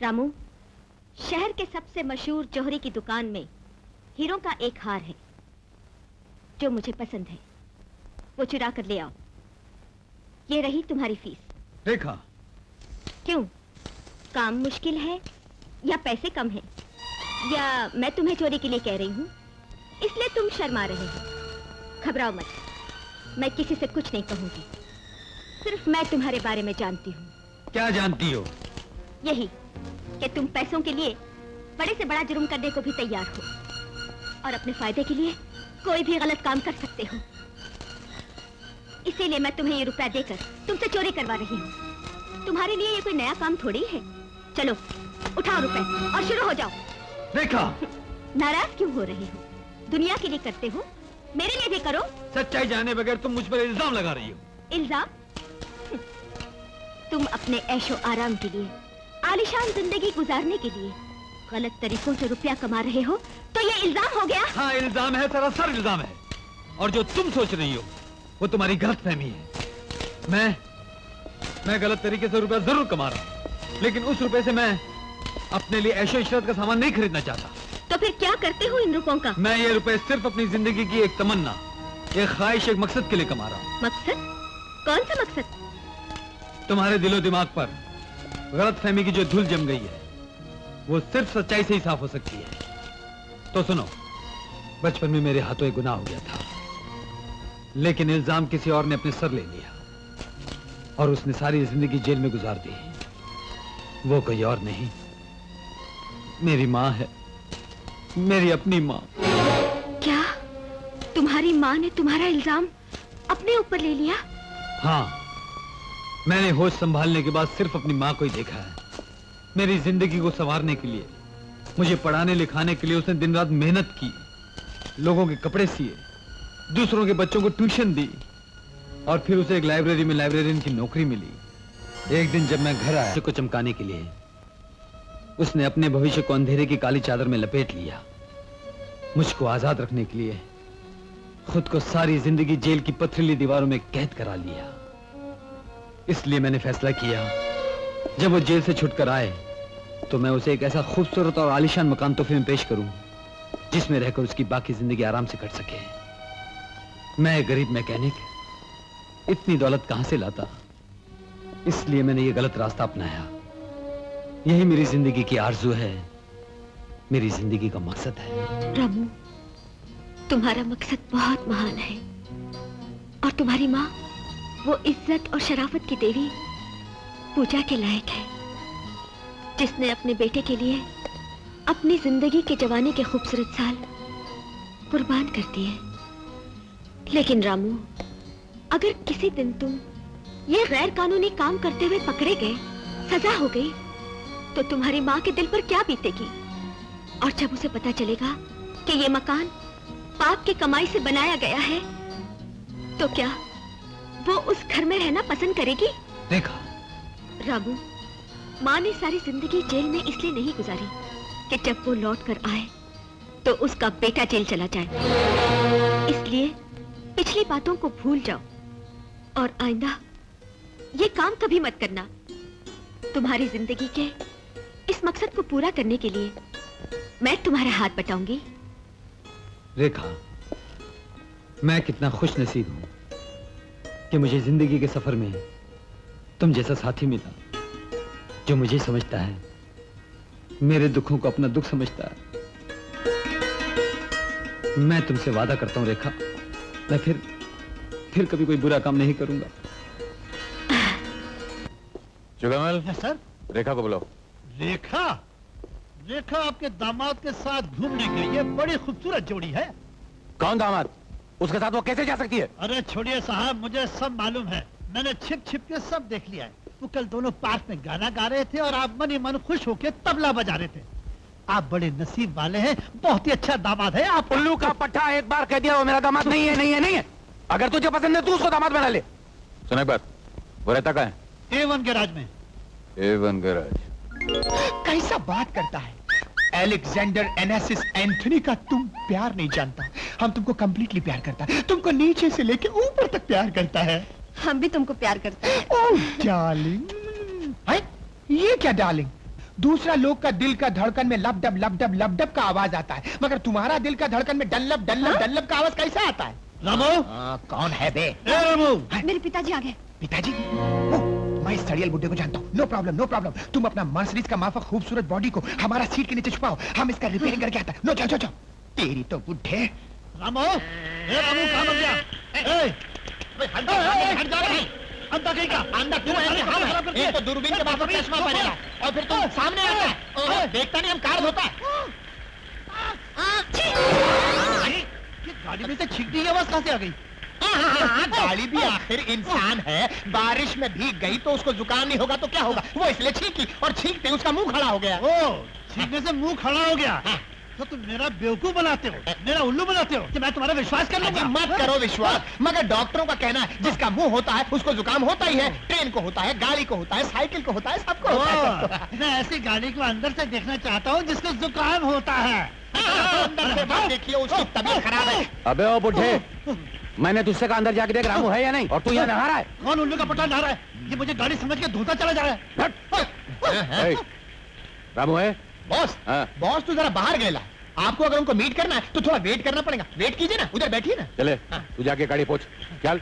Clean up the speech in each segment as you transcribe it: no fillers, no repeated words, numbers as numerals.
रामू, शहर के सबसे मशहूर जौहरी की दुकान में हीरों का एक हार है जो मुझे पसंद है, वो चुरा कर ले आओ। ये रही तुम्हारी फीस। रेखा, क्यों, काम मुश्किल है या पैसे कम हैं, या मैं तुम्हें चोरी के लिए कह रही हूँ इसलिए तुम शर्मा रहे हो? घबराओ मत, मैं किसी से कुछ नहीं कहूंगी। सिर्फ मैं तुम्हारे बारे में जानती हूँ। क्या जानती हो? यही कि तुम पैसों के लिए बड़े से बड़ा जुर्म करने को भी तैयार हो और अपने फायदे के लिए कोई भी गलत काम कर सकते हो। इसीलिए मैं तुम्हें ये रुपया देकर तुमसे चोरी करवा रही हूँ। तुम्हारे लिए ये कोई नया काम थोड़ी है। चलो उठाओ रुपए और शुरू हो जाओ। रेखा, नाराज क्यों हो रहे हो? दुनिया के लिए करते हो, मेरे लिए भी करो। सच्चाई जाने बगैर तुम मुझ पर इल्जाम लगा रही हो। इल्जाम? तुम अपने ऐशो आराम के लिए, आलीशान जिंदगी गुजारने के लिए गलत तरीकों से रुपया कमा रहे हो, तो ये इल्जाम हो गया? हाँ, इल्जाम है, सरासर इल्जाम है। और जो तुम सोच रही हो वो तुम्हारी गलतफहमी है। मैं गलत तरीके से रुपया जरूर कमा रहा हूँ, लेकिन उस रुपए से मैं अपने लिए ऐशो इशरत का सामान नहीं खरीदना चाहता। तो फिर क्या करते हो इन रुपयों का? मैं ये रुपए सिर्फ अपनी जिंदगी की एक तमन्ना, एक ख्वाहिश, एक मकसद के लिए कमा रहा हूँ। मकसद? कौन सा मकसद? तुम्हारे दिलो दिमाग पर गलतफहमी की जो धूल जम गई है वो सिर्फ सच्चाई से ही साफ हो सकती है। तो सुनो, बचपन में मेरे हाथों एक गुनाह हो गया था, लेकिन इल्जाम किसी और ने अपने सर ले लिया और उसने सारी जिंदगी जेल में गुजार दी। वो कोई और नहीं, मेरी माँ है, मेरी अपनी माँ। क्या तुम्हारी माँ ने तुम्हारा इल्जाम अपने ऊपर ले लिया? हाँ, मैंने होश संभालने के बाद सिर्फ अपनी माँ को ही देखा है। मेरी जिंदगी को संवारने के लिए, मुझे पढ़ाने लिखाने के लिए उसने दिन रात मेहनत की, लोगों के कपड़े सिए, दूसरों के बच्चों को ट्यूशन दी और फिर उसे एक लाइब्रेरी में लाइब्रेरियन की नौकरी मिली। एक दिन जब मैं घर आया को चमकाने के लिए उसने अपने भविष्य को अंधेरे की काली चादर में लपेट लिया। मुझको आजाद रखने के लिए खुद को सारी जिंदगी जेल की पथरीली दीवारों में कैद करा लिया। इसलिए मैंने फैसला किया, जब वो जेल से छुटकर आए तो मैं उसे एक ऐसा खूबसूरत और आलीशान मकान तोहफे में पेश करूं जिसमें रहकर उसकी बाकी जिंदगी आराम से कट सके। मैं एक गरीब मैकेनिक इतनी दौलत कहां से लाता? इसलिए मैंने ये गलत रास्ता अपनाया। यही मेरी जिंदगी की आरज़ू है, मेरी जिंदगी का मकसद है। रामू, तुम्हारा मकसद बहुत महान है और तुम्हारी माँ वो इज्जत और शराफत की देवी पूजा के लायक है, जिसने अपने बेटे के लिए अपनी जिंदगी के जवानी के खूबसूरत साल कुर्बान कर दिए। लेकिन रामू, अगर किसी दिन तुम ये गैर कानूनी काम करते हुए पकड़े गए, सजा हो गई, तो तुम्हारी माँ के दिल पर क्या बीतेगी? और जब उसे पता चलेगा कि ये मकान पाप की कमाई से बनाया गया है, तो क्या वो उस घर में रहना पसंद करेगी? देखा रामू, माँ ने सारी जिंदगी जेल में इसलिए नहीं गुजारी कि जब वो लौट कर आए तो उसका बेटा जेल चला जाए। इसलिए पिछली बातों को भूल जाओ और आइंदा ये काम कभी मत करना। तुम्हारी जिंदगी के इस मकसद को पूरा करने के लिए मैं तुम्हारा हाथ बटाऊंगी। रेखा, मैं कितना खुश नसीब हूं कि मुझे जिंदगी के सफर में तुम जैसा साथी मिला जो मुझे समझता है, मेरे दुखों को अपना दुख समझता है। मैं तुमसे वादा करता हूं रेखा, मैं फिर कभी कोई बुरा काम नहीं करूंगा। जुगमल, सर। रेखा को बुलाओ। रेखा? रेखा आपके दामाद के साथ घूमने के लिए बड़ी खूबसूरत जोड़ी है। कौन दामाद? उसके साथ वो कैसे जा सकती है? अरे छोड़िए साहब, मुझे सब मालूम है। मैंने छिप छिप के सब देख लिया है। वो कल दोनों पार्क में गाना गा रहे थे और आप मन ही मन खुश होकर तबला बजा रहे थे। आप बड़े नसीब वाले हैं, बहुत ही अच्छा दामाद है आप। उल्लू का पट्टा एक बार कह दिया वो मेरा दामाद नहीं है, नहीं है, नहीं है। अगर तुझे पसंद है तू उसको दामाद बना ले। सुन एक बात, वो रहता कहाँ है? A1 गैराज में। A1 garage? कैसा बात करता है? अलेक्जेंडर एनेसिस एंथोनी का तुम प्यार नहीं जानता। हम तुमको कंप्लीटली प्यार करता है, तुमको नीचे से लेके ऊपर तक प्यार करता है। हम भी तुमको प्यार करते हैं। ओह डार्लिंग। ये क्या डार्लिंग? दूसरा लोग का दिल का धड़कन में लपडप लपडप लपडप का आवाज आता है, मगर तुम्हारा दिल का धड़कन में डल्लप डल्लप डल्लप का आवाज कैसे आता है? रामू, कौन है बे? ए रामू, मेरे पिताजी आ गए। पिताजी? मैं इस सड़ियल बुड्ढे को जानता हूँ। No problem no problem. तुम अपना मर्सिडीज का माफक खूबसूरत बॉडी को हमारा सीट के नीचे छुपाओ, हम इसका रिपेयरिंग करके आता है। नो जाओ जाओ जाओ। तेरी तो बुड्ढे। रामू, ए रामू, कहाँ मर गया? हट जा रहा है। अंधा कहीं का? अंधा तू है कि हम हैं? एक तो दूरबीन के माफक चश्मा पहनेगा और फिर तुम सामने आता है। ओहो, देखता नहीं हम कार धोता है। ये गाड़ी में से छींकने की आवाज कहाँ से आ गई? गाड़ी भी आखिर इंसान है, बारिश में भीग गई तो उसको जुकाम नहीं होगा तो क्या होगा, वो इसलिए छींकी और छींकते उसका मुंह खड़ा हो गया। ओ, छींकने से मुंह खड़ा हो गया। तो तुम मेरा बेवकूफ बनाते हो, मेरा उल्लू बनाते हो कि मैं तुम्हारा विश्वास कर लूंगा? मत करो विश्वास, मगर डॉक्टरों का कहना है जिसका मुंह होता है उसको जुकाम होता ही है। ट्रेन को होता है, गाड़ी को होता है, साइकिल को होता है, सबको होता है। मैं ऐसी गाड़ी को अंदर से देखना चाहता हूँ जिसको जुकाम होता है। अंदर से बात देखिए, उसकी तबीयत खराब है। अबे ओ बुढ़े, मैंने तुझसे कहा अंदर जाके देख रामू है या नहीं, और तू यहाँ नहा रहा है। कौन उल्लू का पट्टा नहा रहा है? ये मुझे गाड़ी समझ के धोता चला जा रहा है। ए, रामू है? बॉस, हाँ। बॉस तो जरा बाहर गया। आपको अगर उनको मीट करना है तो थोड़ा वेट करना पड़ेगा। वेट कीजिए ना, उधर बैठिए ना। चले, तू जाके गाड़ी पहुंच। चल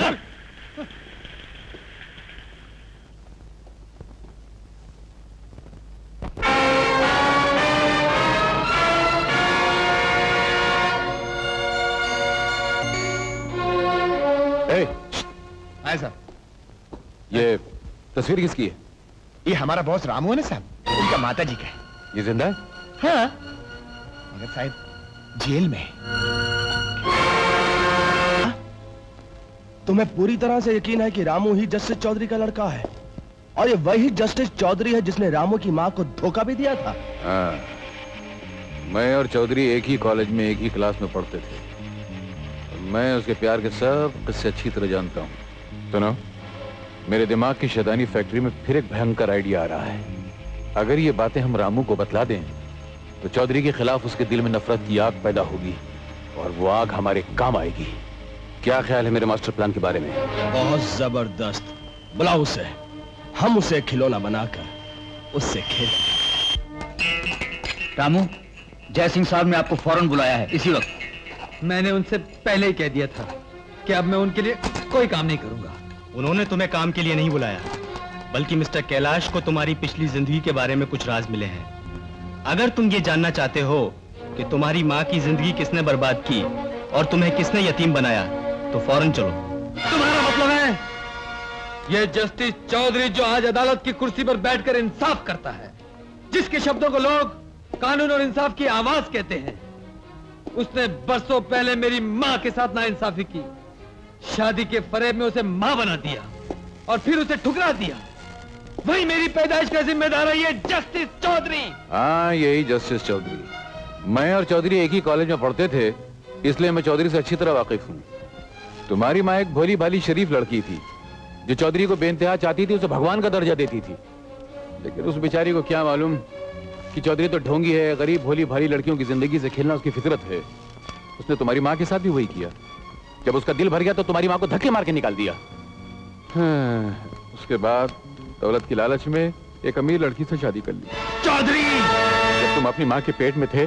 चल। ए, हाय सर, ये तस्वीर किसकी है? ये हमारा बॉस रामू है ना साहब, उनका माता जी का है। ये जिंदा है? हाँ, मगर शायद जेल में। तुम्हें पूरी तरह से यकीन है कि रामू ही जस्टिस चौधरी का लड़का है, और ये वही जस्टिस चौधरी है जिसने रामू की मां को धोखा भी दिया था? हाँ, मैं और चौधरी एक ही कॉलेज में एक ही क्लास में पढ़ते थे। मैं उसके प्यार के सब किस्से अच्छी तरह जानता हूँ। सुनो, मेरे दिमाग की शैतानी फैक्ट्री में फिर एक भयंकर आइडिया आ रहा है। अगर ये बातें हम रामू को बतला दें तो चौधरी के खिलाफ उसके दिल में नफरत की आग पैदा होगी, और वो आग हमारे काम आएगी। क्या ख्याल है मेरे मास्टर प्लान के बारे में? बहुत जबरदस्त। बुलाओ उसे, हम उसे खिलौना बनाकर उससे खेलेंगे। रामू, जय सिंह साहब ने आपको फौरन बुलाया है, इसी वक्त। मैंने उनसे पहले ही कह दिया था कि अब मैं उनके लिए कोई काम नहीं करूंगा। उन्होंने तुम्हें काम के लिए नहीं बुलाया, बल्कि मिस्टर कैलाश को तुम्हारी पिछली जिंदगी के बारे में कुछ राज मिले हैं। अगर तुम ये जानना चाहते हो कि तुम्हारी माँ की जिंदगी किसने बर्बाद की और तुम्हें किसने यतीम बनाया, तो फौरन चलो। तुम्हारा मतलब है ये जस्टिस चौधरी जो आज अदालत की कुर्सी पर बैठकर इंसाफ करता है, जिसके शब्दों को लोग कानून और इंसाफ की आवाज कहते हैं, उसने बरसों पहले मेरी माँ के साथ नाइंसाफी की, शादी के फरेब में उसे माँ बना दिया और फिर उसे ठुकरा दिया। वही मेरी पैदाइश का जिम्मेदार है ये जस्टिस चौधरी। हाँ, यही जस्टिस चौधरी। मैं और चौधरी एक ही कॉलेज में पढ़ते थे, इसलिए मैं चौधरी से अच्छी तरह वाकिफ हूँ। तुम्हारी माँ एक भोली भाली शरीफ लड़की थी जो चौधरी को बेइंतहा चाहती थी, उसे भगवान का दर्जा देती थी। लेकिन उस बेचारी को क्या मालूम कि चौधरी तो ढोंगी है, गरीब भोली भाली लड़कियों की जिंदगी से खेलना उसकी फितरत है। उसने तुम्हारी माँ के साथ भी वही किया। जब उसका दिल भर गया तो तुम्हारी माँ को धक्के मार के निकाल दिया। हाँ, उसके बाद दौलत की लालच में एक अमीर लड़की से शादी कर ली। चौधरी, जब तुम अपनी माँ के पेट में थे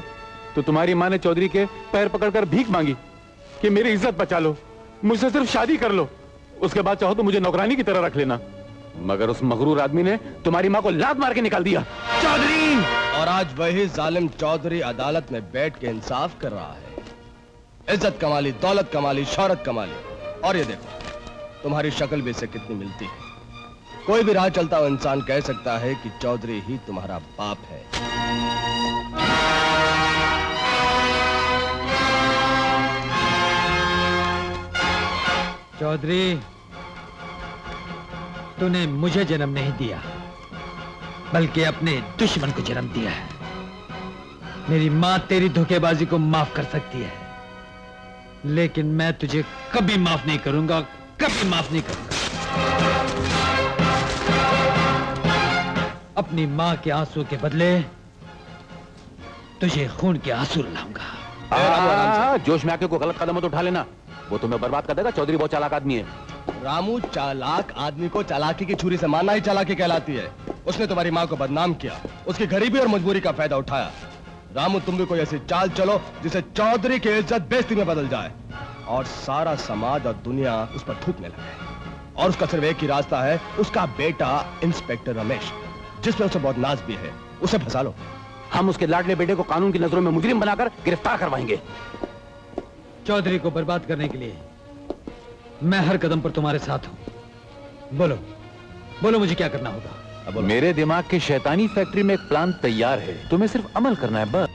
तो तुम्हारी माँ ने चौधरी के पैर पकड़कर भीख मांगी कि मेरी इज्जत बचा लो, मुझसे सिर्फ शादी कर लो, उसके बाद चाहो तो मुझे नौकरानी की तरह रख लेना। मगर उस मगरूर आदमी ने तुम्हारी माँ को लात मार के निकाल दिया। चौधरी! और आज वही जालिम चौधरी अदालत में बैठ के इंसाफ कर रहा है। इज्जत कमा ली, दौलत कमा ली, शौहरत कमा ली, और ये देखो तुम्हारी शक्ल भी इससे कितनी मिलती है। कोई भी राह चलता हुआ इंसान कह सकता है कि चौधरी ही तुम्हारा बाप है। चौधरी, तूने मुझे जन्म नहीं दिया बल्कि अपने दुश्मन को जन्म दिया है। मेरी मां तेरी धोखेबाजी को माफ कर सकती है, लेकिन मैं तुझे कभी माफ नहीं करूंगा, कभी माफ नहीं करूंगा। अपनी मां के आंसू के बदले तुझे खून के आंसू लाऊंगा। जोश में आके कोई गलत कदम मत उठा लेना, वो तुम्हें बर्बाद कर देगा। चौधरी बहुत चालाक आदमी है। रामू, चालाक आदमी को चालाकी की छुरी से मारना ही चालाकी कहलाती है। उसने तुम्हारी माँ को बदनाम किया, उसकी गरीबी और मजबूरी का फायदा उठाया। रामू, तुम भी कोई ऐसी चाल चलो जिसे चौधरी की इज्जत बेइज्जती में बदल जाए और सारा समाज और दुनिया उस पर थूकने लगे। और उसका सिर्फ एक ही रास्ता है, उसका बेटा इंस्पेक्टर रमेश, जिसमें उसे बहुत नाज भी है, उसे फंसा लो। हम उसके लाडले बेटे को कानून की नजरों में मुजरिम बनाकर गिरफ्तार करवाएंगे। चौधरी को बर्बाद करने के लिए मैं हर कदम पर तुम्हारे साथ हूं। बोलो बोलो, मुझे क्या करना होगा? मेरे दिमाग की शैतानी फैक्ट्री में एक प्लान तैयार है, तुम्हें सिर्फ अमल करना है बस।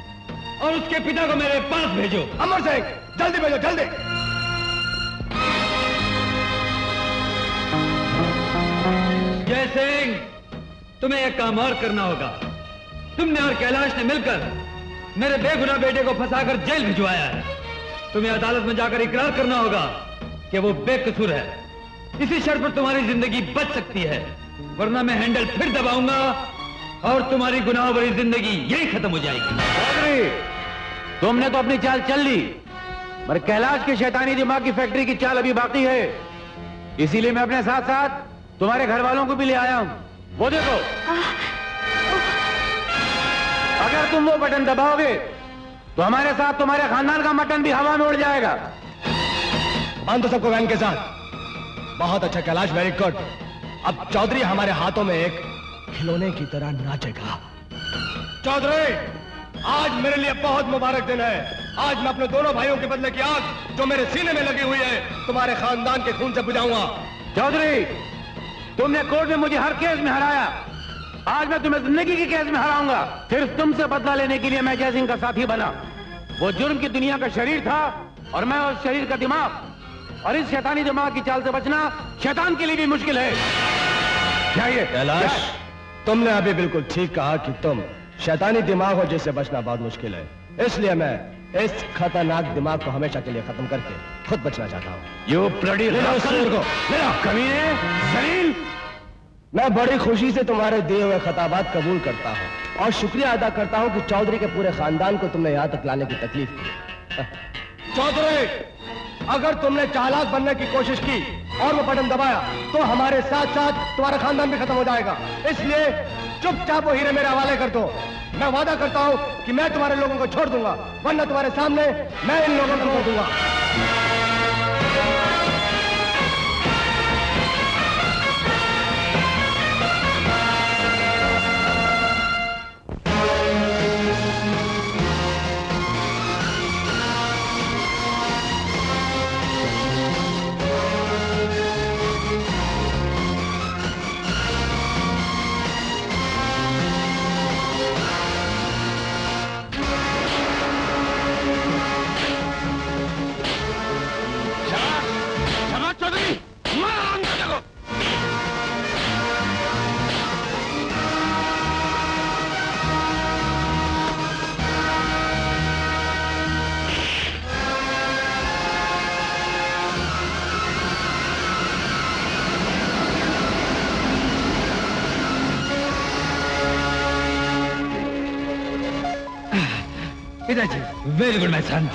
और उसके पिता को मेरे पास भेजो। अमर सिंह, जल्दी भेजो, जल्दी। जय सिंह, तुम्हें एक काम और करना होगा। तुमने और कैलाश ने मिलकर मेरे बेगुनाह बेटे को फंसाकर जेल भिजवाया है। तुम्हें अदालत में जाकर इकरार करना होगा कि वो बेकसूर है। इसी शर्त पर तुम्हारी जिंदगी बच सकती है, वरना मैं हैंडल फिर दबाऊंगा और तुम्हारी गुनाह भरी जिंदगी यही खत्म हो जाएगी। चौधरी, तुमने तो अपनी चाल चल ली, मगर कैलाश के शैतानी दिमाग की फैक्ट्री की चाल अभी बाकी है। इसीलिए मैं अपने साथ साथ तुम्हारे घर वालों को भी ले आया हूं। वो देखो, अगर तुम वो बटन दबाओगे तो हमारे साथ तुम्हारे खानदान का मटन भी हवा में उड़ जाएगा। बांध दो सबको वैन के साथ। बहुत अच्छा कैलाश, वेरी गुड। अब चौधरी हमारे हाथों में एक खिलौने की तरह नाचेगा। चौधरी, आज मेरे लिए बहुत मुबारक दिन है। आज मैं अपने दोनों भाइयों के बदले की आग जो मेरे सीने में लगी हुई है, तुम्हारे खानदान के खून से बुझाऊंगा। चौधरी, तुमने कोर्ट में मुझे हर केस में हराया, आज मैं तुम्हें जिंदगी के केस में हराऊंगा। सिर्फ तुमसे बदला लेने के लिए मैं जय सिंह का साथी बना। वो जुर्म की दुनिया का शरीर था और मैं उस शरीर का दिमाग, और इस शैतानी दिमाग की चाल से बचना शैतान के लिए भी मुश्किल है। क्या ये कैलाश, तुमने अभी बिल्कुल ठीक कहा कि तुम शैतानी दिमाग हो जिससे बचना बहुत मुश्किल है। इसलिए मैं इस खतरनाक दिमाग को हमेशा के लिए खत्म करके खुद बचना चाहता हूँ। यू ब्लडी कमीने, जलील। मैं बड़ी खुशी से तुम्हारे दिए हुए खताबात कबूल करता हूँ और शुक्रिया अदा करता हूँ कि चौधरी के पूरे खानदान को तुमने यहाँ तक लाने की तकलीफ की। चौधरी, अगर तुमने चालाक बनने की कोशिश की और वो बटन दबाया तो हमारे साथ साथ तुम्हारा खानदान भी खत्म हो जाएगा। इसलिए चुपचाप वो हीरे मेरे हवाले कर दो। मैं वादा करता हूँ कि मैं तुम्हारे लोगों को छोड़ दूंगा, वरना तुम्हारे सामने मैं इन लोगों को छोड़ दूंगा। Very good my son.